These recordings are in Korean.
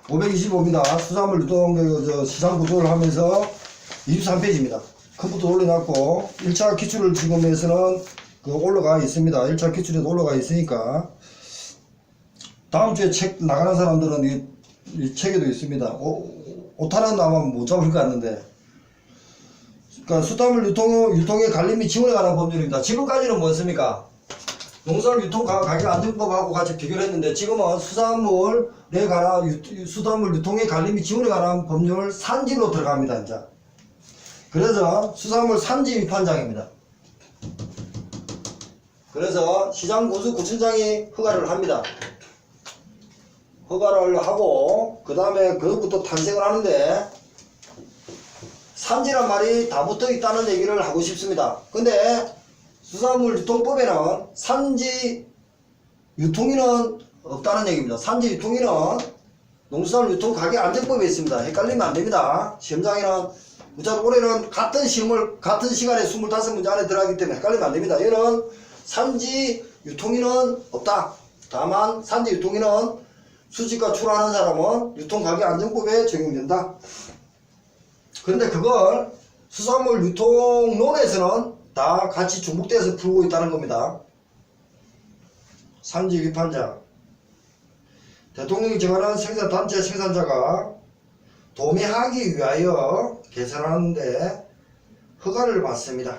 525입니다. 수산물 유통 시장 구조를 하면서 23페이지입니다. 컴퓨터 올려놨고 1차 기출을 지금에서는 올라가 있습니다. 1차 기출에도 올라가 있으니까 다음 주에 책 나가는 사람들은 이 책에도 있습니다. 오타는 아마 못 잡을 것 같는데, 그러니까 수산물 유통의 관리 및 지원에 관한 법률입니다. 지금까지는 뭐였습니까? 농산물 유통 가격 안정법하고 같이 비교를 했는데, 지금은 수산물에 관한 수산물 유통의 관리 및 지원에 관한 법률 산지로 들어갑니다. 이제 그래서 수산물 산지 위판장입니다. 그래서 시장군수구청장이 허가를 합니다. 허가를 하고 그 다음에 그것부터 탄생을 하는데, 산지란 말이 다 붙어 있다는 얘기를 하고 싶습니다. 근데 수산물 유통법에는 산지 유통인은 없다는 얘기입니다. 산지 유통인은 농수산물 유통 가격 안정법에 있습니다. 헷갈리면 안 됩니다. 시험장에는 무작 올해는 같은 시험을 같은 시간에 25문제 안에 들어가기 때문에 헷갈리면 안 됩니다. 이거는 산지 유통인은 없다. 다만 산지 유통인은 수집과 출하하는 사람은 유통가격 안정법에 적용된다. 그런데 그걸 수산물 유통론에서는 다 같이 중복돼서 풀고 있다는 겁니다. 산지 위판자, 대통령이 정하는 생산단체 생산자가 도매하기 위하여 개설하는데 허가를 받습니다.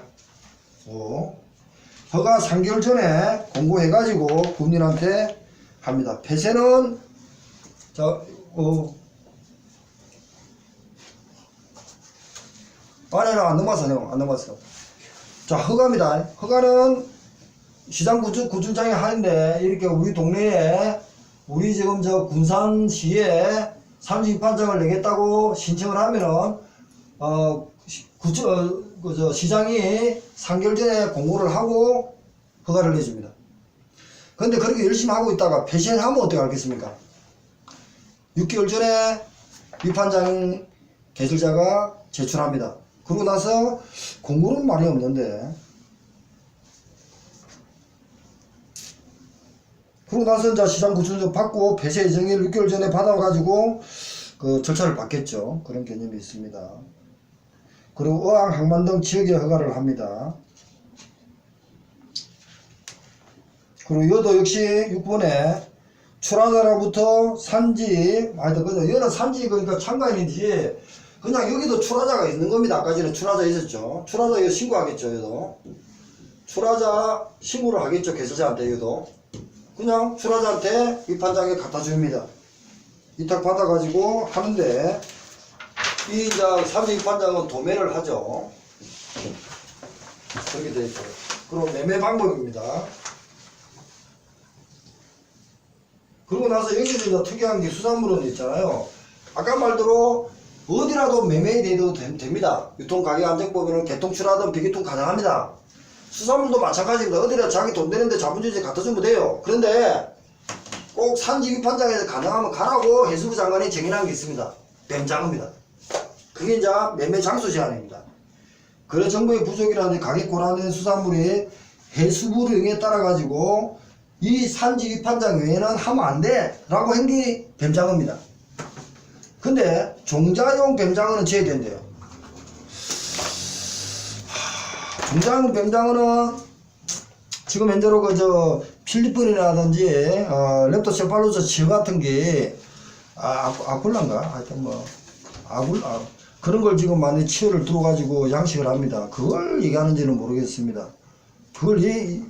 허가 3개월 전에 공고해가지고 국민한테 합니다. 폐쇄는 안에는 안 넘어갔어요. 자, 허가입니다. 허가는 시장구청장이 하는데, 이렇게 우리 동네에, 우리 지금 군산시에 산지위판장을 내겠다고 신청을 하면은, 시장이 3개월 전에 공고를 하고 허가를 내줍니다. 근데 그렇게 열심히 하고 있다가 폐쇄를 하면 어떻게 하겠습니까? 6개월 전에 위판장 개설자가 제출합니다. 그러고 나서 공고는 말이 없는데, 그러고 나서 이제 시장구청장 받고 폐쇄 예정일 6개월 전에 받아가지고 그 절차를 받겠죠. 그런 개념이 있습니다. 그리고 어항, 항만 등 지역에 허가를 합니다. 그리고 이것도 역시 6번에 출하자로부터 산지, 하여튼 그죠. 이거는 산지 그러니까 참가인이지, 그냥 여기도 출하자가 있는 겁니다. 아까 전에 출하자 있었죠. 출하자 이거 신고하겠죠. 이것도 출하자 신고를 하겠죠. 개설자한테. 이것도 그냥 출하자한테 위판장에 갖다 줍니다. 위탁 받아가지고 하는데, 이 이제 산지 위판장은 도매를 하죠. 그렇게 되어 있고, 그리고 매매 방법입니다. 그러고 나서 여기서 이제 특이한 게 수산물은 있잖아요. 아까 말대로 어디라도 매매돼도 됩니다. 유통가격안정법에는 개통출하든 비개통 가능합니다. 수산물도 마찬가지입니다. 어디라도 자기 돈 되는데 자본주의 갖다 주면 돼요. 그런데 꼭 산지 위판장에서 가능하면 가라고 해수부 장관이 정해놓은 게 있습니다. 뱀장어입니다. 그게 이제 매매 장소 제한입니다. 거래 정보의 부족이라든지 가격 고라된 수산물이 해수부 등에 따라 가지고 이 산지 위판장 외에는 하면 안 돼 라고 한 게 뱀장어입니다. 근데 종자용 뱀장어는 제외된대요. 종자용 뱀장어는 지금 현재로 필리핀이라든지 렙토세팔루스 지어 같은 게 아굴란가 하여튼 그런 걸 지금 많이 치어를 들어가지고 양식을 합니다. 그걸 얘기하는지는 모르겠습니다. 그걸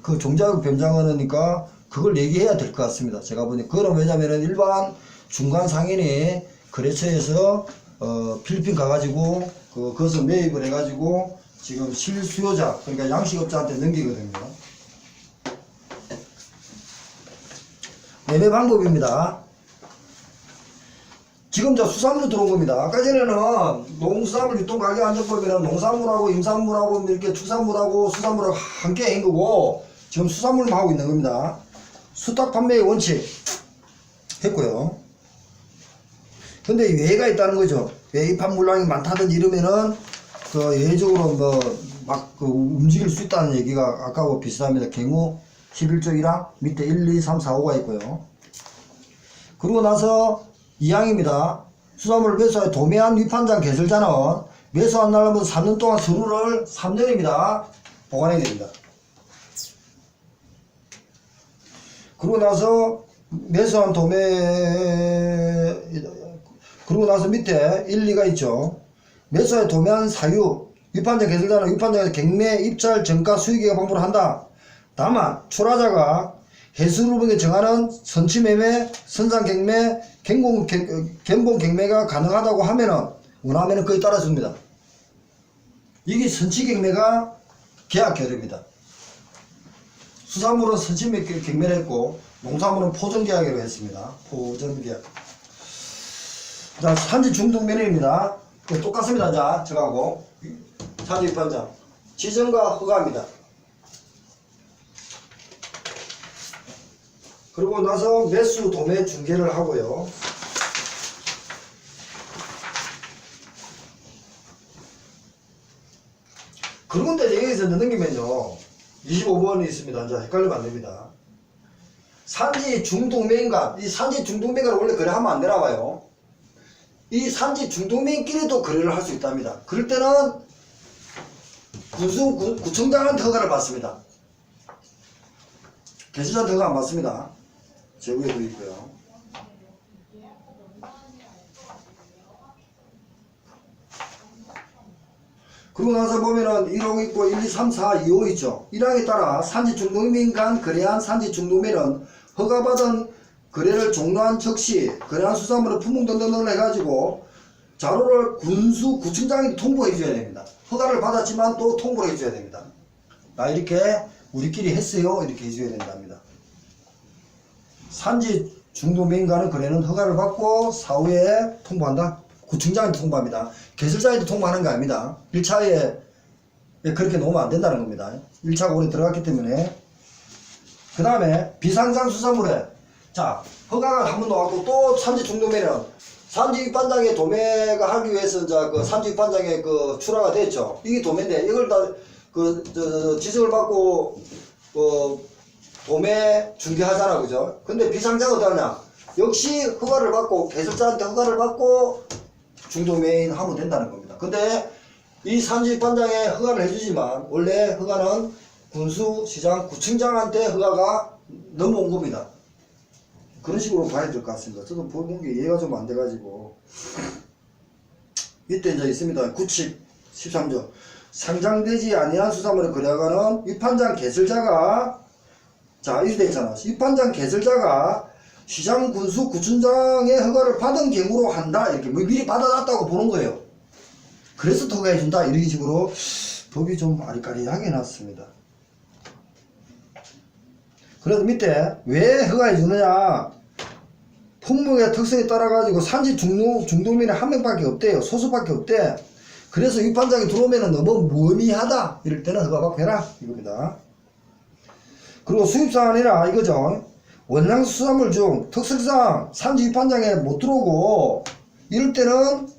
그 종자용 뱀장어니까 그걸 얘기해야 될 것 같습니다. 제가 보니. 그거는 왜냐면은 일반 중간 상인이 거래처에서 필리핀 가가지고 그것을 매입을 해가지고 지금 실수요자, 그러니까 양식업자한테 넘기거든요. 매매 방법입니다. 지금 저 수산물로 들어온 겁니다. 아까 전에는 농수산물 유통가격안정법에는 농산물하고 임산물하고 이렇게 축산물하고 수산물하고 함께 한 거고, 지금 수산물만 하고 있는 겁니다. 수탁 판매의 원칙 했고요. 근데 예외가 있다는 거죠. 외입한 물량이 많다든지 이러면은 예외적으로 움직일 수 있다는 얘기가 아까하고 비슷합니다. 경우 11조 1항 밑에 1, 2, 3, 4, 5가 있고요. 그러고 나서 2항입니다. 수산물을 매수하여 도매한 위판장 개설자는 매수한 날부터 3년 동안 서류를 3년입니다. 보관해야 됩니다. 그러고 나서 매수한 그러고 나서 밑에 1, 2가 있죠. 매수하여 도매한 사유 위판장 개설자는 위판장에서 경매, 입찰, 정가, 수익계획 방법을 한다. 다만 출하자가 해수루분에 정하는 선취매매, 선상경매, 견본경매가 가능하다고 하면은 원하면은 거의 따라줍니다. 이게 선취경매가 계약 결의입니다. 수산물은 선취경매를 했고 농산물은 포전계약으로 했습니다. 포전계약. 자, 산지 중독면허입니다. 똑같습니다. 자, 저거하고 산지 위판장 지정과 허가입니다. 그리고 나서 매수 도매 중개를 하고요. 그런데 여기서 넘기면요 25번이 있습니다. 이제 헷갈리면 안 됩니다. 산지 중동매인가, 이 산지 중동매인가를 원래 거래하면 안 되나 봐요. 이 산지 중동매인끼리도 거래를 할 수 있답니다. 그럴 때는 구청장한테 허가를 받습니다. 개수자한테 허가 안 받습니다. 제구에도 있고요. 그러고 나서 보면은 1호 있고 1, 2, 3, 4, 2호 있죠. 1항에 따라 산지 중동민 간 거래한 산지 중동매는 허가받은 거래를 종료한 즉시 거래한 수산물을 품목 등등을 해가지고 자료를 구청장이 통보해 줘야 됩니다. 허가를 받았지만 또 통보를 해 줘야 됩니다. 나 이렇게 우리끼리 했어요. 이렇게 해 줘야 된답니다. 산지 중동매인과는 거래는 허가를 받고 사후에 통보한다. 구청장한테 통보합니다. 개설자한테 통보하는 게 아닙니다. 1차에 그렇게 놓으면 안 된다는 겁니다. 1차가 오래 들어갔기 때문에. 그 다음에 비상장 수산물에 자 허가가 한 번 나왔고 또 산지 중도매는 산지 위판장에 도매가 하기 위해서 이제 그 산지 위판장에 그 출하가 됐죠. 이게 도매인데 이걸 다 지적을 받고 도매 중개하잖아, 그죠? 근데 비상장은 어떠냐? 역시 허가를 받고 개설자한테 허가를 받고 중도매인 하면 된다는 겁니다. 근데 이 산지 위판장에 허가를 해주지만 원래 허가는 군수시장 구청장한테 허가가 넘어온 겁니다. 그런 식으로 봐야 될 것 같습니다. 저도 보는 게 이해가 좀 안 돼가지고. 이때 이제 있습니다. 구칙 13조. 상장되지 아니한 수산물을 거래하는 위판장 개설자가, 자, 이렇게 있잖아. 위판장 개설자가 시장 군수 구청장의 허가를 받은 경우로 한다. 이렇게 뭐 미리 받아놨다고 보는 거예요. 그래서 허가해준다. 이런 식으로 법이 좀 아리까리하게 해놨습니다. 그래서 밑에 왜 허가해주느냐. 품목의 특성에 따라가지고 산지 중도민이 한 명밖에 없대요. 소수밖에 없대. 그래서 위판장이 들어오면 너무 무의미하다. 이럴 때는 허가받고 해라. 이겁니다. 그리고 수입사안이나 이거죠. 원양 수산물 중 특성상 산지 위판장에 못 들어오고 이럴 때는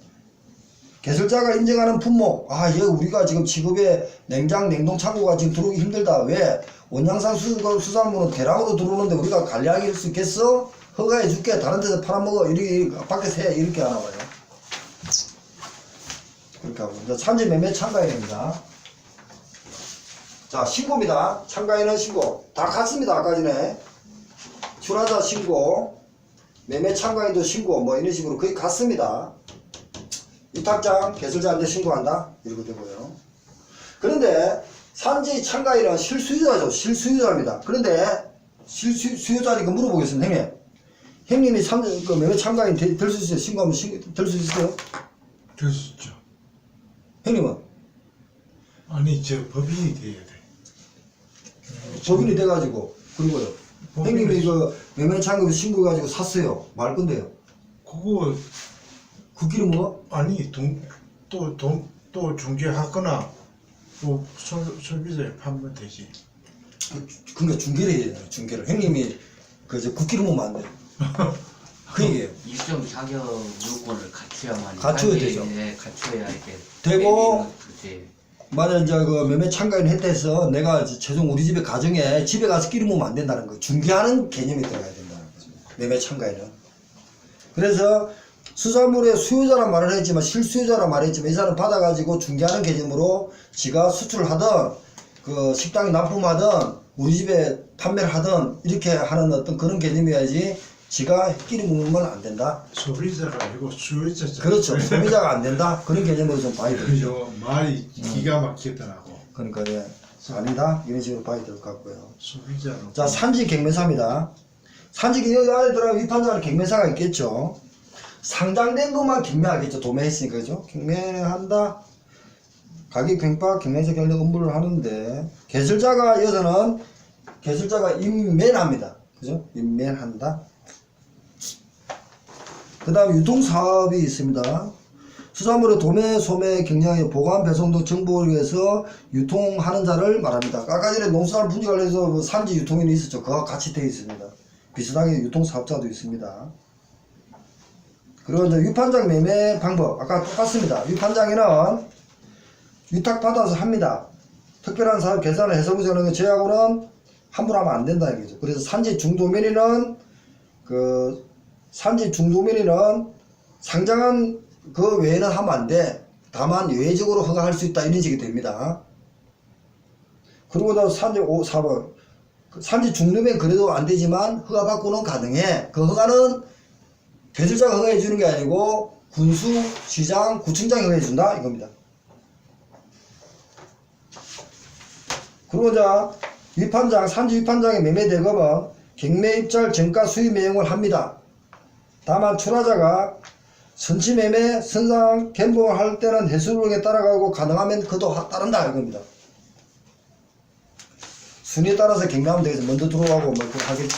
개설자가 인정하는 품목, 아, 얘 우리가 지금 취급에 냉장, 냉동 창고가 지금 들어오기 힘들다. 왜? 원양산 수산물은 대량으로 들어오는데 우리가 관리하기 할 수 있겠어? 허가해 줄게. 다른 데서 팔아먹어. 이렇게 밖에서 해. 이렇게 하나 봐요. 그렇게 하고. 이제 산지 매매 참가인입니다. 자, 신고입니다. 참가인은 신고. 다 같습니다. 아까 전에. 출하자 신고, 매매 참가인도 신고, 뭐 이런 식으로 거의 같습니다. 위탁장 개설자한테 신고한다. 이렇게 되고요. 그런데 산지 참가인은 실수요자죠. 실수요자입니다. 그런데 실수요자니까 물어보겠습니다. 형님. 형님이 그 매매 참가인 될 수 있어요? 신고하면 될 수 있어요? 될 수 있죠. 형님은? 아니, 저 법인이 돼야 돼. 법인이 돼가지고, 그리고요. 형님이 그 매매 참가인 신고해가지고 샀어요. 말 건데요. 그거 그 길은 뭐? 아니 또 중개하거나 뭐 소비자에 팔면 되지. 그러니까 중개를 해야 돼요. 중개를. 형님이 그 국기를 보면 안 돼요. 그 얘기예요. 일정 자격 요건을 갖춰야만 갖춰야 되죠. 예, 갖춰야 이렇게 되고 그지. 만약 이제 그 매매 참가인 했대서 내가 최종 우리 집에 가정에 집에 가서 끼리 모으면 안 된다는 거. 중개하는 개념이 들어가야 된다는 거죠. 매매 참가인은. 그래서 수산물의 수요자란 말을 했지만 실수요자란 말을 했지만 이 사람 받아가지고 중개하는 개념으로 지가 수출을 하든 그 식당에 납품하든 우리 집에 판매를 하든 이렇게 하는 어떤 그런 개념이어야지 지가 끼리 묵으면 안 된다. 소비자가 아니고 수요자죠. 그렇죠. 소비자가 안 된다. 그런 개념으로 좀 봐야 되죠. 그죠. 말이 기가 막히더라고. 그러니까 예. 아니다. 이런 식으로 봐야 될 것 같고요. 소비자는. 자, 산지 갱매사입니다. 산지 여기 안에 들어가면 위판장에 갱매사가 있겠죠. 상장된 것만 경매하겠죠. 도매했으니까, 그죠? 경매한다. 가격 갱파 경매에서 결정 업무를 하는데, 개설자가, 여기서는 개설자가 임매합니다. 그죠? 임매한다. 그 다음 유통사업이 있습니다. 수산물의 도매, 소매, 경량의 보관, 배송 등 정보를 위해서 유통하는 자를 말합니다. 아까 전에 농수산물 분지 관련해서 뭐 산지 유통인이 있었죠. 그와 같이 되어 있습니다. 비슷하게 유통사업자도 있습니다. 그리고 이제 위판장 매매 방법 아까 똑같습니다. 위판장에는 위탁받아서 합니다. 특별한 사업 계산을 해서부 정하는 제하고는 함부로 하면 안 된다 이거죠. 그래서 산지 중도면에는 산지 중도면에는 상장한 그 외에는 하면 안 돼. 다만 예외적으로 허가할 수 있다 이런 식이 됩니다. 그리고 또 산지 4번 산지 중도면 그래도 안 되지만 허가 받고는 가능해. 그 허가는 개설자가 허가해 주는 게 아니고 군수, 시장, 구청장이 허가해 준다 이겁니다. 그리고 자 위판장, 산지 위판장의 매매 대금은 경매 입찰 정가 수입 매용을 합니다. 다만 출하자가 선치 매매, 선상, 갬봉을 할 때는 해수lượng 따라가고 가능하면 그도 따른다 이겁니다. 순위에 따라서 경매하면 되겠죠. 먼저 들어가고 뭐 그렇게 하겠죠.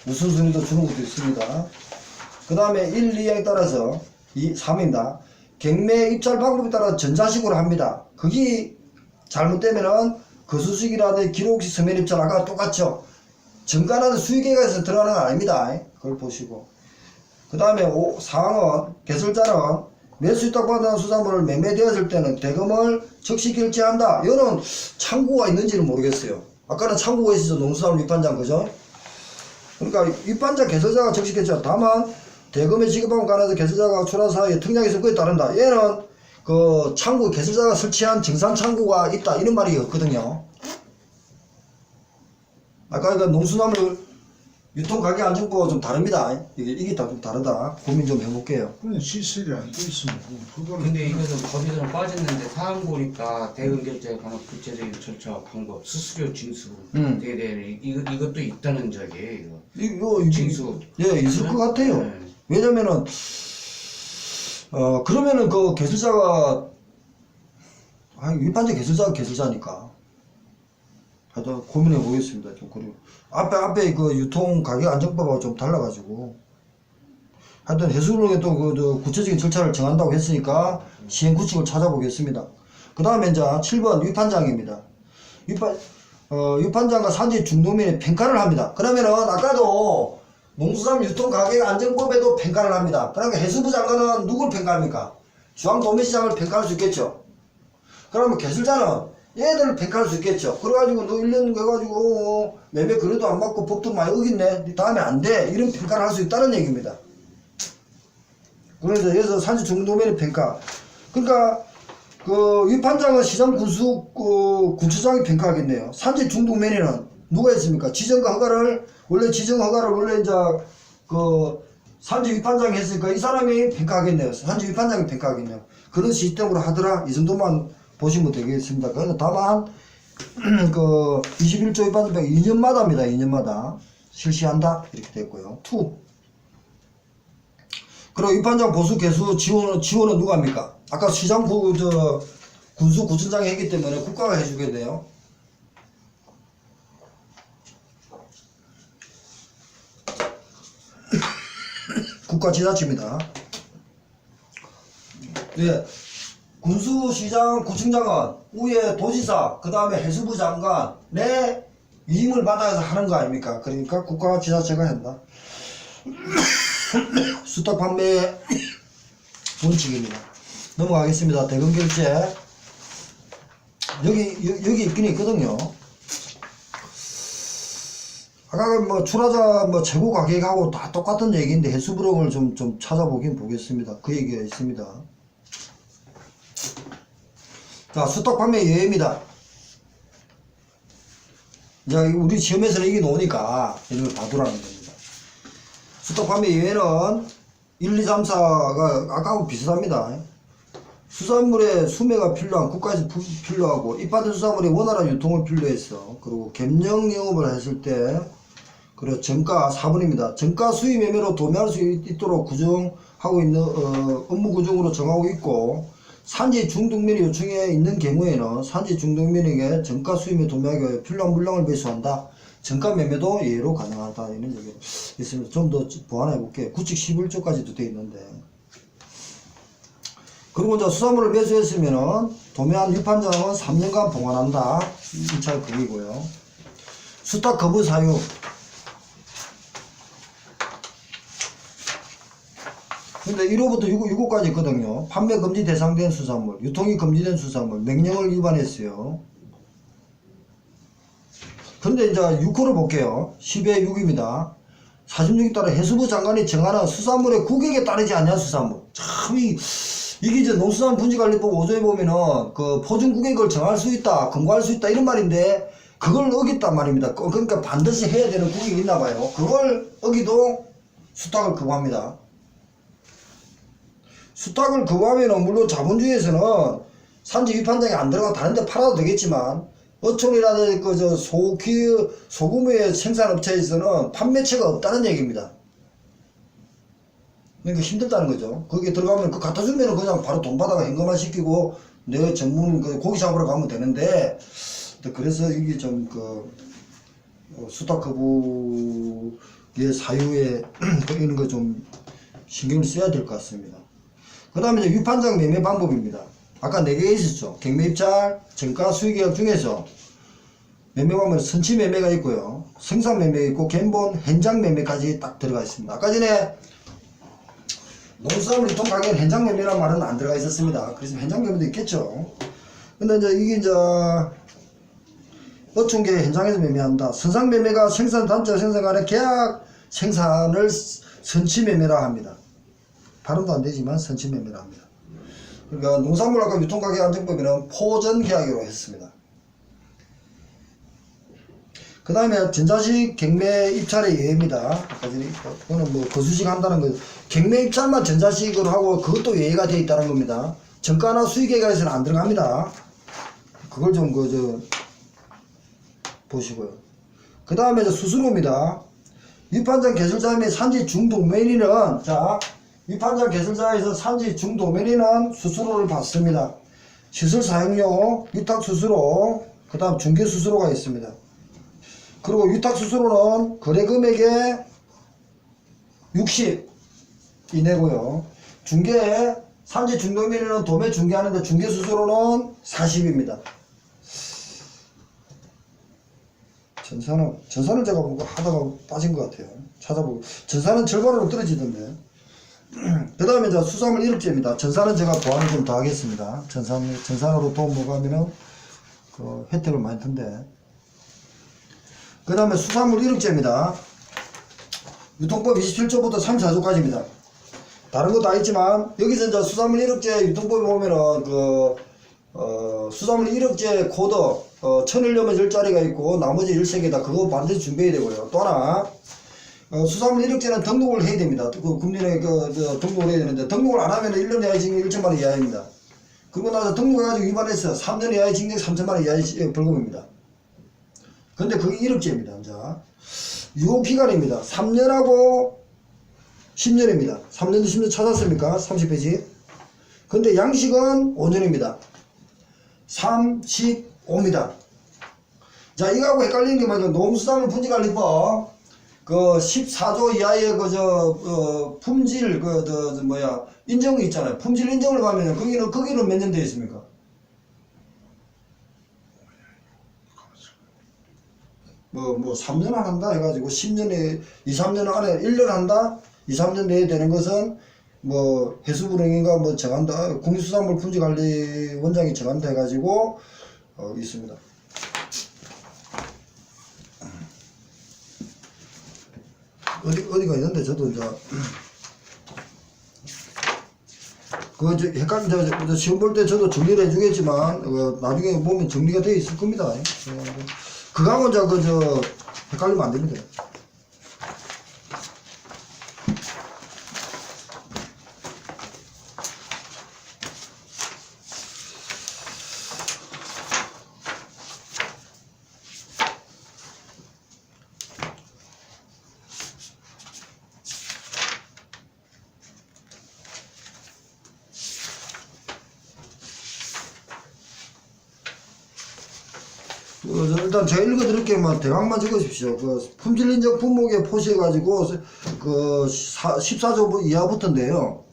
우선 순위도 주는 것도 있습니다. 그 다음에 1, 2항에 따라서 3입니다. 경매 입찰 방법에 따라 전자식으로 합니다. 그게 잘못되면은 거수식이라든지 기록식 서면 입찰 아까 똑같죠. 정가는 수익계획에서 들어가는 건 아닙니다. 그걸 보시고. 그 다음에 4항은 개설자는 매수 위탁받은 수산물을 매매되었을 때는 대금을 즉시 결제한다. 이거는 창구가 있는지는 모르겠어요. 아까는 창구가 있었죠. 농수산물 위판장 그죠? 그러니까 위판장 개설자가 즉시 결제. 다만 대금의 지급함에 관해서 개설자가 출하 사이에 특량이 있으면 그에 따른다. 얘는 그 창구 개설자가 설치한 정산 창구가 있다 이런 말이 없거든요. 아까 그 농수산물 유통 가격 안정보가 좀 다릅니다. 이게 좀 다르다. 고민 좀 해볼게요. 그냥 시설이 안 돼 있으면 그거는. 근데 이것은 법에서는 빠졌는데 사항 보니까 대금 결제에 관한 구체적인 절차와 방법, 수수료 징수 대대 이것도 있다는 적이에요. 이거 징수. 예, 있을 것 같아요. 네. 왜냐면은 그러면은 그 개설자가 위판장 개설자가 개설자니까. 하여튼 고민해 보겠습니다. 좀 그리고 앞에 그 유통 가격 안정법하고 좀 달라가지고 하여튼 해수lượng 또 그 구체적인 절차를 정한다고 했으니까 시행 구칙을 찾아보겠습니다. 그 다음에 이제 7번 위판장입니다. 위판장과 산지 중도면에 평가를 합니다. 그러면은 아까도 농수산물 유통 가격 안정법에도 평가를 합니다. 그러니까 해수부 장관은 누굴 평가합니까? 중앙도매시장을 평가할 수 있겠죠. 그러면 개설자는 얘들을 평가할 수 있겠죠. 그래가지고 너 1년 해가지고 매매 그래도 안 받고 법도 많이 어겼네. 다음에 안 돼. 이런 평가를 할 수 있다는 얘기입니다. 그래서 여기서 산지 중도면의 평가. 그러니까 그 위판장은 시장 군수 군수장이 평가하겠네요. 산지 중도면에는 누가 있습니까? 지정과 허가를 원래 지정 허가를 원래 이제 그 산지 위판장이 했으니까 이 사람이 평가하겠네요. 산지 위판장이 평가하겠네요. 그런 시스템으로 하더라. 이 정도만 보시면 되겠습니다. 그래서 다만 그 21조 위반법에 2년마다입니다. 2년마다 실시한다 이렇게 됐고요. 2. 그리고 위판장 보수 개수 지원은 누가 합니까? 아까 시장 군수 구청장이 했기 때문에 국가가 해주게 돼요. 국가지자체입니다. 네. 군수시장 구청장은 위에 도지사 그 다음에 해수부 장관의 위임을 받아서 하는 거 아닙니까? 그러니까 국가지자체가 한다. 수탁 판매 원칙입니다. 넘어가겠습니다. 대금 결제 여기 있긴 있거든요. 아까 뭐 출하자 뭐 최고 가격하고 다 똑같은 얘기인데 해수부령을 좀 찾아보긴 보겠습니다. 그 얘기가 있습니다. 자, 수탉 판매 예외입니다. 이제 우리 시험에서는 이게 나오니까 이런 걸 봐두라는 겁니다. 수탉 판매 예외는 1, 2, 3, 4가 아까하고 비슷합니다. 수산물의 수매가 필요한 국가에서 필요하고 입받은 수산물의 원활한 유통을 필요해서 그리고 gem령 영업을 했을 때 그리고 정가 4번입니다. 정가 수입 매매로 도매할 수 있도록 구정하고 있는 업무 구정으로 정하고 있고 산지 중동면이 요청에 있는 경우에는 산지 중동면에게 정가 수입에 도매하기 위해 필요한 물량을 매수한다. 정가 매매도 예외로 가능하다. 이런 얘기가 있습니다. 좀 더 보완해 볼게요. 구칙 11조까지도 되어 있는데. 그리고 이제 수산물을 매수했으면은 도매한 유판장은 3년간 보관한다. 1차 그기고요. 수탉 거부 사유. 근데 1호부터 6호까지 있거든요. 판매 금지 대상된 수산물, 유통이 금지된 수산물, 명령을 위반했어요. 근데 이제 6호를 볼게요. 10의 6입니다. 46에 따라 해수부 장관이 정하는 수산물의 국익에 따르지 않냐 수산물. 참 이게 이제 농수산 분지관리법 5조에 보면은 그 포준 국익을 정할 수 있다, 금고할 수 있다 이런 말인데 그걸 어겼단 말입니다. 그러니까 반드시 해야 되는 국익이 있나 봐요. 그걸 어기도 수탉을 거부합니다. 수탉을 거부하면은 물론 자본주의에서는 산지 위판장에 안 들어가 다른 데 팔아도 되겠지만 어촌이라든지 그저 소규모의 생산업체에서는 판매처가 없다는 얘기입니다. 그러니까 힘들다는 거죠. 거기에 들어가면 그 갖다 주면은 그냥 바로 돈 받아가 현금화 시키고 내 전문 그 고기 잡으러 가면 되는데 그래서 이게 좀 그 수탉 거부의 사유에 이런 거 좀 신경을 써야 될 것 같습니다. 그 다음에 이제 유판장 매매 방법입니다. 아까 4개 있었죠. 경매입찰, 정가 수익계약 중에서 매매 방법은 선치 매매가 있고요. 생산 매매가 있고 겐본, 현장 매매까지 딱 들어가 있습니다. 아까 전에 농수산물 유통 가격에 현장 매매라는 말은 안 들어가 있었습니다. 그래서 현장 매매도 있겠죠. 근데 이제 이게 이제 어촌계 현장에서 매매한다. 선상 매매가 생산 단체 생산 간의 계약 생산을 선치 매매라 합니다. 발음도 안 되지만 선치 매매라 합니다. 그러니까 농산물 아까 유통가격 안정법에는 포전 계약으로 했습니다. 그 다음에 전자식 경매 입찰의 예외입니다. 아까 전에 이거는 뭐 거수식 한다는 거. 경매 입찰만 전자식으로 하고 그것도 예외가 되어 있다는 겁니다. 정가나 수익계획에서는 안 들어갑니다. 그걸 좀 보시고요. 그 다음에 수수료입니다. 위판장 개설자 및 산지 중도매인은 위판장 개설자에서 산지 중도매인은 수수료를 받습니다. 시설 사용료, 위탁 수수료, 그 다음 중개 수수료가 있습니다. 그리고 위탁 수수료는 거래 금액의 60 이내고요. 중개 산지 중도매인은 도매 중개하는데 중개 수수료는 40입니다. 전산을 제가 보고 하다가 빠진 것 같아요. 찾아보고 전산은 절반으로 떨어지던데. 그 다음에 이제 수산물 1억제입니다. 전산은 제가 보완을 좀 더 하겠습니다. 전산으로 돈 모가면은 그 혜택을 많이 든데. 그 다음에 수산물 1억제입니다. 유통법 27조부터 34조까지입니다. 다른 거 다 있지만 여기서 이제 수산물 1억제 유통법에 보면은 수산물 1억제 코드 1000을 10자리가 있고 나머지 13개다. 그거 반드시 준비해야 되고요. 또 하나 수산물 1억제는 등록을 해야 됩니다. 그 금년에 등록을 해야 되는데 등록을 안 하면 1년 이하의 징역 1천만원 이하입니다. 그러고 나서 등록해가지고 위반했어. 3년 이하의 징역 3천만원 이하의 벌금입니다. 근데 그게 1억제입니다. 자, 유효기간입니다. 3년하고 10년입니다. 3년도 10년 찾았습니까? 30페이지. 근데 양식은 5년입니다. 35입니다. 자, 이거하고 헷갈리는 게 뭐냐. 농수산물 분지관리법, 14조 이하의 품질, 인정이 있잖아요. 품질 인정을 가면은, 거기는 몇 년 되어 있습니까? 뭐 3년 한다 해가지고 10년에, 2, 3년 안에 1년 한다? 2, 3년 내에 되는 것은 해수부령인가 정한다. 국립수산물 품질관리원장이 정한다 해가지고, 있습니다. 어디가 있는데 저도 이제 저 시험 볼 때 저도 정리를 해주겠지만 나중에 보면 정리가 되어 있을 겁니다. 그거하고 이제 헷갈리면 안 됩니다. 일단 제가 읽어드릴게요. 대강만 적으십시오. 품질 인정 품목에 표시해가지고 14조 이하부터인데요.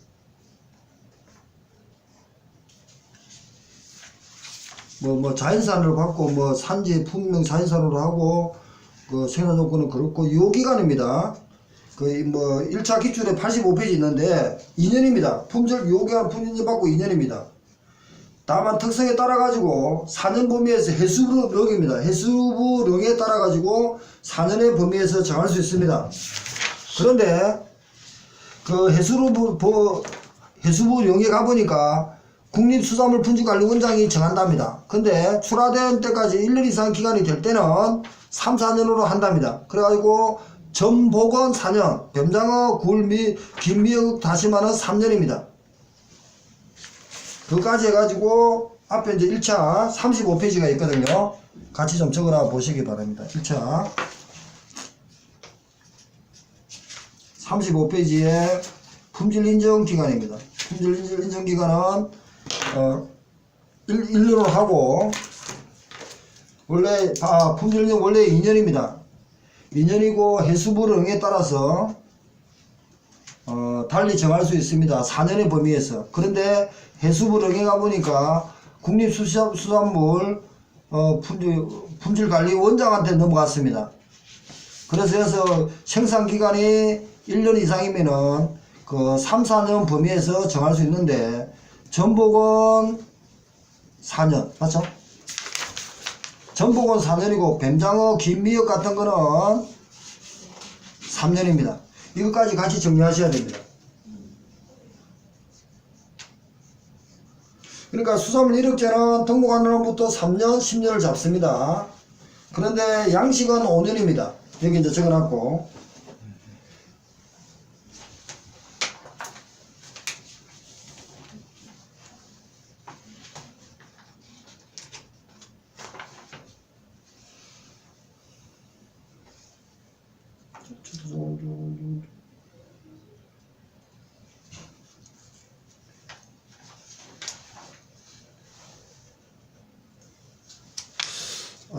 자연산으로 받고 산지 품명 자연산으로 하고 생산 조건은 그렇고 요 기간입니다. 1차 기출에 85페이지 있는데 2년입니다. 요 기간 품질 인정 받고 2년입니다. 다만 특성에 따라 가지고 4년 범위에서 해수부령입니다. 해수부령에 따라 가지고 4년의 범위에서 정할 수 있습니다. 그런데 해수부령에 가보니까 국립수산물 품질관리원장이 정한답니다. 근데 출하된 때까지 1년 이상 기간이 될 때는 3, 4년으로 한답니다. 그래가지고 전복은 4년, 뱀장어, 굴, 김미역, 다시마는 3년입니다. 그까지 해가지고 앞에 이제 1차 35페이지가 있거든요. 같이 좀 적어놔 보시기 바랍니다. 1차 35페이지에 품질 인정 기간입니다. 품질 인정 기간은 1년으로 하고 품질 인정 원래 2년입니다. 2년이고 해수부령에 따라서 달리 정할 수 있습니다. 4년의 범위에서. 그런데 해수부령에 가보니까 국립수산물 품질관리원장한테 넘어갔습니다. 그래서 생산기간이 1년 이상이면은 3, 4년 범위에서 정할 수 있는데 전복은 4년 맞죠? 전복은 4년이고 뱀장어, 김미역 같은 거는 3년입니다. 이것까지 같이 정리하셔야 됩니다. 그러니까 수산물 이력제는 등록하는 날부터 3년, 10년을 잡습니다. 그런데 양식은 5년입니다. 여기 이제 적어놨고.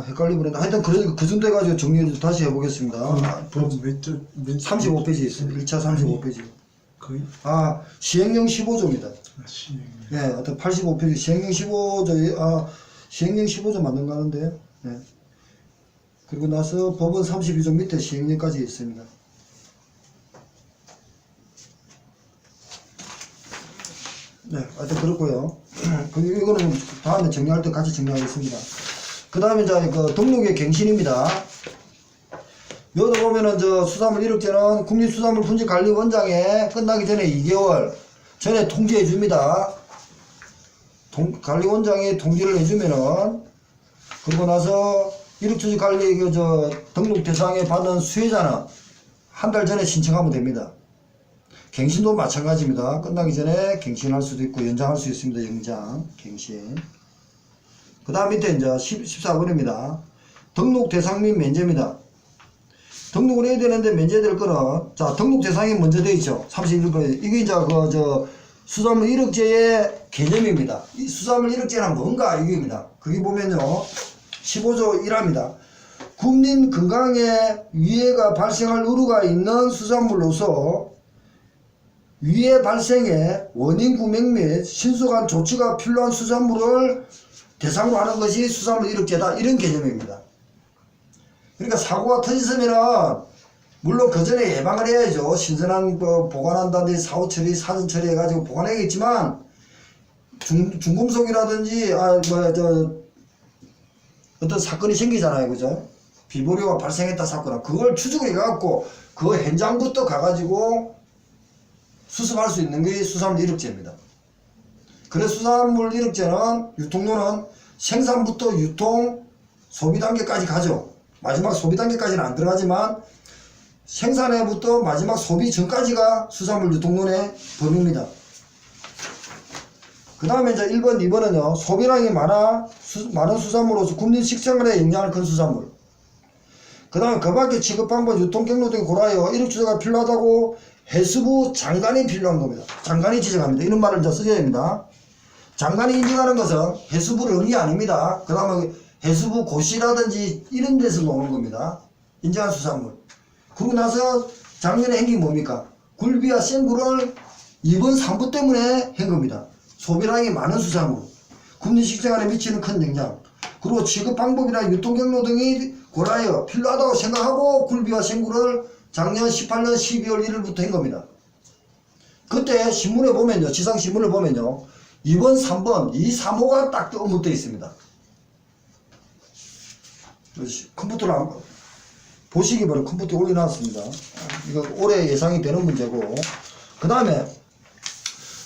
헷갈리고 그랬는데 하여튼 그러니까 그 정도 해가지고 정리를 다시 해보겠습니다. 몇 35페이지 있습니다. 1차 35페이지. 거의? 시행령 15조입니다. 시행령. 네, 하여튼 85페이지 시행령 15조, 시행령 15조 맞는가 하는데, 네. 그리고 나서 법원 32조 밑에 시행령까지 있습니다. 네, 하여튼 그렇고요. 그리고 이거는 다음에 정리할 때 같이 정리하겠습니다. 그 다음에 이제 등록의 갱신입니다. 여기 보면은 수산물 이력제는 국립수산물 품질관리원장에 끝나기 전에 2개월 전에 통지해 줍니다. 관리원장이 통지를 해주면은 그리고 나서 이력조직관리 등록 대상에 받는 수혜자는 한 달 전에 신청하면 됩니다. 갱신도 마찬가지입니다. 끝나기 전에 갱신할 수도 있고 연장할 수 있습니다. 연장, 갱신. 그 다음 밑에 이제 14번입니다. 등록 대상 및 면제입니다. 등록을 해야 되는데 면제될 거는, 등록 대상이 먼저 되어 있죠. 31번. 이게 이제 수산물 이력제의 개념입니다. 이 수산물 이력제는 뭔가 이겁니다. 거기 보면요. 15조 1합니다. 국민 건강에 위해가 발생할 우려가 있는 수산물로서 위해 발생에 원인 구명 및 신속한 조치가 필요한 수산물을 대상으로 하는 것이 수산물 이력제다. 이런 개념입니다. 그러니까 사고가 터졌으면은 물론 그 전에 예방을 해야죠. 신선한 보관한다든지 사후 처리, 사전 처리 해가지고 보관해야겠지만 중금속이라든지 어떤 사건이 생기잖아요. 그죠? 비보류가 발생했다 사건은 그걸 추적을 해갖고 그 현장부터 가가지고 수습할 수 있는 게 수산물 이력제입니다. 그래서 수산물 이력제는 유통료는 생산부터 유통, 소비 단계까지 가죠. 마지막 소비 단계까지는 안 들어가지만 생산에부터 마지막 소비 전까지가 수산물 유통론의 범위입니다. 그 다음에 이제 1번, 2번은요, 소비량이 많은 수산물로서 국민 식생활에 영향을 큰 수산물. 그 다음에 그 밖에 취급 방법, 유통 경로 등을 고려하여 이력 주제가 필요하다고 해수부 장관이 필요한 겁니다. 장관이 지적합니다. 이런 말을 이제 쓰셔야 됩니다. 장관이 인정하는 것은 해수부 령이 아닙니다. 그 다음에 해수부 고시라든지 이런 데서 나오는 겁니다. 인정한 수산물. 그러고 나서 작년에 한 게 뭡니까? 굴비와 생굴을 2번 3부 때문에 한 겁니다. 소비량이 많은 수산물, 국민 식생활에 미치는 큰 영향, 그리고 취급 방법이나 유통 경로 등이 고려하여 필요하다고 생각하고 굴비와 생굴을 작년 18년 12월 1일부터 한 겁니다. 그때 신문에 보면요, 지상신문을 보면요, 2번, 3번, 이 3호가 딱 언급되어 있습니다. 컴퓨터를 보시기 바로 컴퓨터에 올려놨습니다. 이거 올해 예상이 되는 문제고, 그 다음에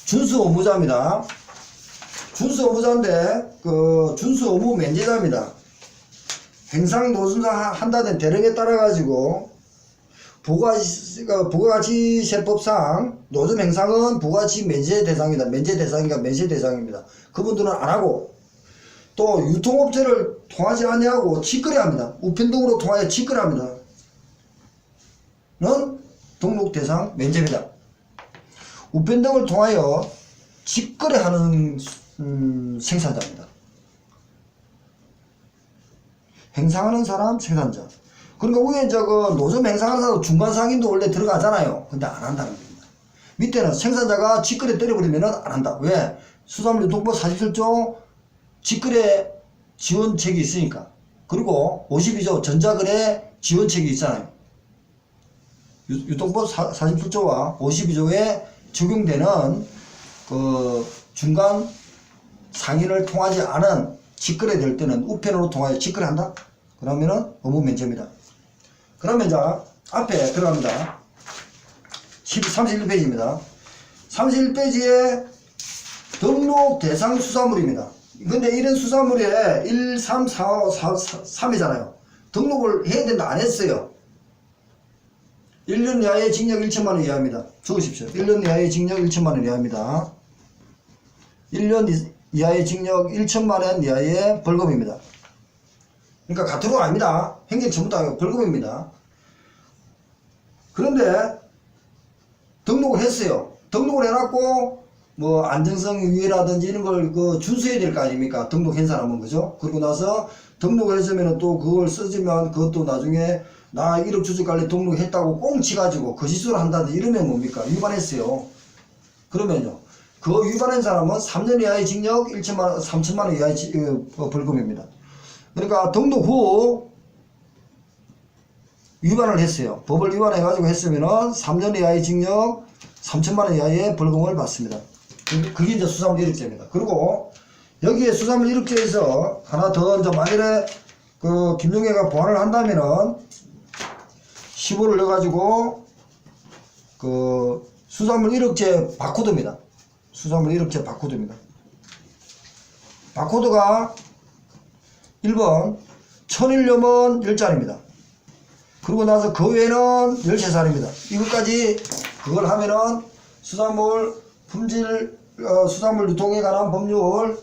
준수 업무자입니다. 준수 업무자인데 준수 업무 면제자입니다. 행상 노선상 한다는 대령에 따라 가지고 부가가치 세법상 노점 행상은 부가가치 면제 대상이다. 면제 대상입니다. 그분들은 안 하고, 또 유통업체를 통하지 아니하고 직거래 합니다. 우편등으로 통하여 직거래 합니다. 는 등록 대상 면제입니다. 우편등을 통하여 직거래하는 생산자입니다. 행상하는 사람 생산자. 그러니까 위에 노점 행상하는 사람 중간 상인도 원래 들어가잖아요. 근데 안 한다는 겁니다. 밑에는 생산자가 직거래 때려버리면 안 한다. 왜? 수산물유통법 47조 직거래 지원책이 있으니까. 그리고 52조 전자거래 지원책이 있잖아요. 유통법 47조와 52조에 적용되는 중간 상인을 통하지 않은 직거래 될 때는 우편으로 통하여 직거래한다? 그러면은 업무 면제입니다. 그러면 이제 앞에 들어갑니다. 31페이지입니다. 31페이지에 등록 대상 수산물입니다. 근데 이런 수산물에 1, 3, 4, 3이잖아요. 등록을 해야 된다 안 했어요. 1년 이하의 징역 1천만원 이하입니다. 적으십시오. 1년 이하의 징역 1천만원 이하입니다. 1년 이하의 징역 1천만원 이하의 벌금입니다. 그러니까 가투로가 아닙니다. 행정 전부 다 벌금입니다. 그런데 등록을 했어요. 등록을 해놨고 뭐 안정성 위해라든지 이런 걸 준수해야 될 거 아닙니까? 등록한 사람은, 그죠? 그러고 나서 등록을 했으면 또 그걸 쓰지만 그것도 나중에 나 1억 주택관리 등록했다고 꽁치가지고 거짓으로 한다든지 이러면 뭡니까? 위반했어요. 그러면요, 그 위반한 사람은 3년 이하의 징역 3천만원 이하의 벌금입니다. 그러니까 등록 후 위반을 했어요. 법을 위반해가지고 했으면은 3년 이하의 징역 3천만원 이하의 벌금을 받습니다. 그게 이제 수산물 이력제입니다. 그리고 여기에 수산물 이력제에서 하나 더 이제 만일에 김용혜가 보완을 한다면은 15를 넣어가지고 수산물 이력제 바코드입니다. 수산물 이력제 바코드입니다. 바코드가 1번 1001념은 10자리입니다. 그러고 나서 그 외에는 13살입니다. 이것까지 그걸 하면은 수산물 품질 수산물 유통에 관한 법률을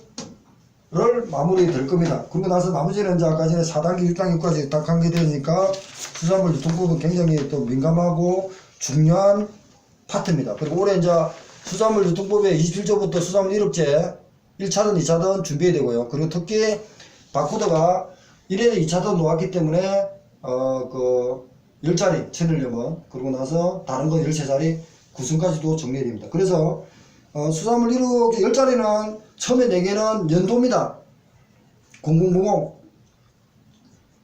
마무리 될 겁니다. 그러고 나서 나머지는 이제 아까 전에 4단계, 6단계, 6까지 딱 관계되니까 수산물 유통법은 굉장히 또 민감하고 중요한 파트입니다. 그리고 올해 이제 수산물 유통법의 27조부터 수산물 이력제 1차든 2차든 준비해야 되고요. 그리고 특히 바코드가 1회에 2차든 놓았기 때문에 10자리 1001념은, 그러고 나서 다른 건 13자리 구성까지도 정리해야 됩니다. 그래서 수산물 이렇게 10자리는 처음에 4개는 연도입니다. 0000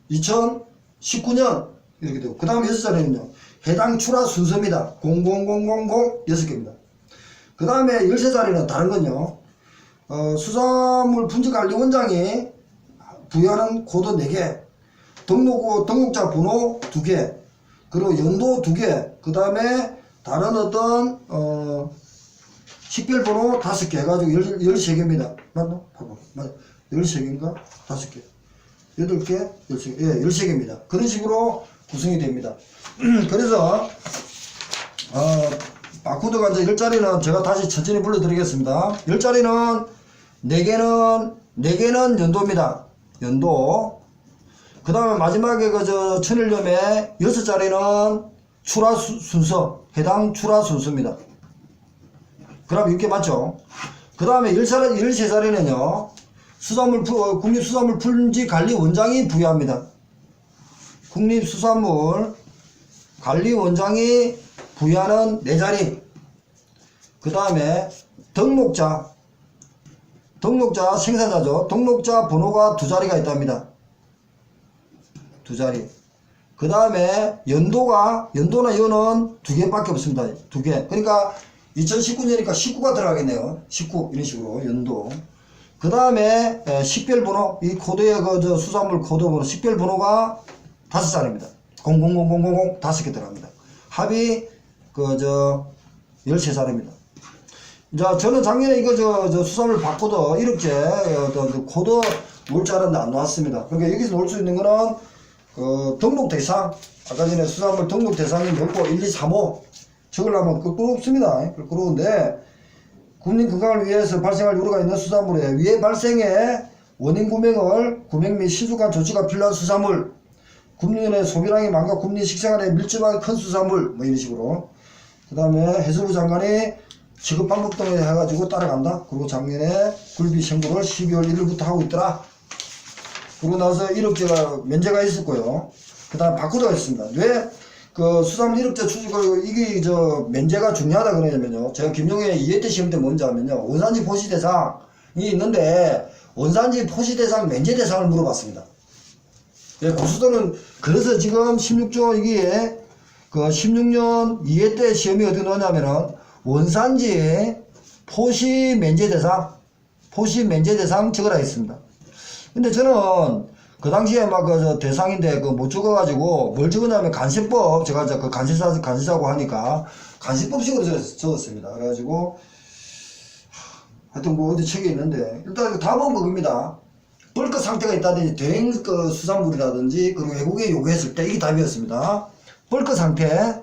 2019년 이렇게 되고, 그 다음에 6자리는요 해당 출하 순서입니다. 000000 6개입니다. 그 다음에 13자리는 다른 건요 수산물 품질관리원장이 부여하는 코드 4개, 등록자 번호 2개, 그 그리고 연도 2개, 그 다음에 다른 어떤 식별번호 5개 해가지고 13개입니다. 맞나? 봐봐. 맞아. 13개인가? 5개. 8개? 13개. 예, 13개입니다. 그런 식으로 구성이 됩니다. 그래서, 바코드가 이제 10자리는 제가 다시 천천히 불러드리겠습니다. 10자리는 4개는 연도입니다. 연도. 그 다음에 마지막에 천일염의 6자리는 출하 순서, 해당 출하 순서입니다. 그럼 이렇게 맞죠? 그 다음에 13자리는요, 국립수산물 품질관리원장이 부여합니다. 국립수산물 관리원장이 부여하는 4자리. 그 다음에 등록자 생산자죠. 등록자 번호가 2자리가 있답니다. 2자리. 그 다음에 연도나 연은 2개밖에 없습니다. 2개. 그러니까 2019년이니까 19가 들어가겠네요. 19 이런 식으로 연도. 그 다음에 식별번호, 이 코드의 수산물 코드 번호, 식별번호가 5자리입니다. 000000 5개 들어갑니다. 합이 13자리입니다. 자, 저는 작년에 이거 수산물 바코드 이렇게 코드 놓을 줄 알았는데 안 나왔습니다. 그러니까 여기서 놓을 수 있는 거는 등록 대상, 아까 전에 수산물 등록 대상이 몇고 1, 2, 3, 5 적으려면 껄끄럽습니다. 껄끄러운데 국민 건강을 위해서 발생할 우려가 있는 수산물에 위해 발생의 원인 구명 및 신속한 조치가 필요한 수산물, 국민의 소비량이 많고 국민 식생활에 밀접하게 큰 수산물, 뭐 이런 식으로. 그 다음에 해수부 장관이 지급 방법 등을 해가지고 따라간다. 그리고 작년에 굴비 신고를 12월 1일부터 하고 있더라. 그러고 나서 1억제가 면제가 있었고요. 그 다음 바코드가 있습니다. 왜 수산물 1억제 추진을 이게 면제가 중요하다 그러냐면요. 제가 김용의 2회 시험 때 뭔지 하면요. 원산지 포시 대상이 있는데 원산지 포시 대상 면제 대상을 물어봤습니다. 예, 고수들은 그래서 지금 16조 이게 16년 2회 때 시험이 어디 나오냐면은 원산지 포시 면제 대상 적으라 했습니다. 근데 저는 그 당시에 대상인데 못 적어가지고 뭘 적었냐면 간세법, 제가 간세사고 하니까 간세법식으로 적었습니다. 그래가지고 하여튼 어디 책에 있는데 일단 답은 그겁니다. 벌크 상태가 있다든지 대행 수산물이라든지 그리고 외국에 요구했을 때 이게 답이었습니다. 벌크 상태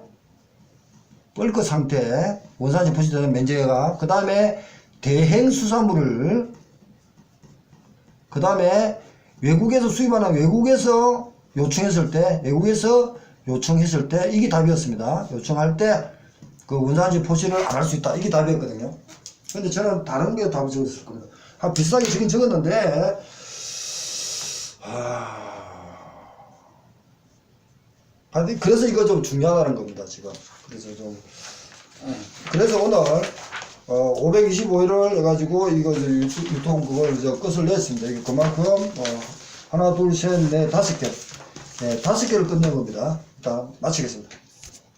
원산지 포시되는 면제가, 그 다음에 대행 수산물을, 그 다음에 외국에서 수입하는 외국에서 요청했을 때 이게 답이었습니다. 요청할 때 원산지 포시를 안 할 수 있다. 이게 답이었거든요. 근데 저는 다른 게 답을 적었을 겁니다. 비슷하게 적긴 적었는데 그래서 이거 좀 중요하다는 겁니다, 지금. 그래서 오늘 525일을 해가지고 이거 유통 그걸 끝을 냈습니다. 이게 그만큼 하나 둘 셋 넷 5개 5개를 끝낸 겁니다. 일단 마치겠습니다.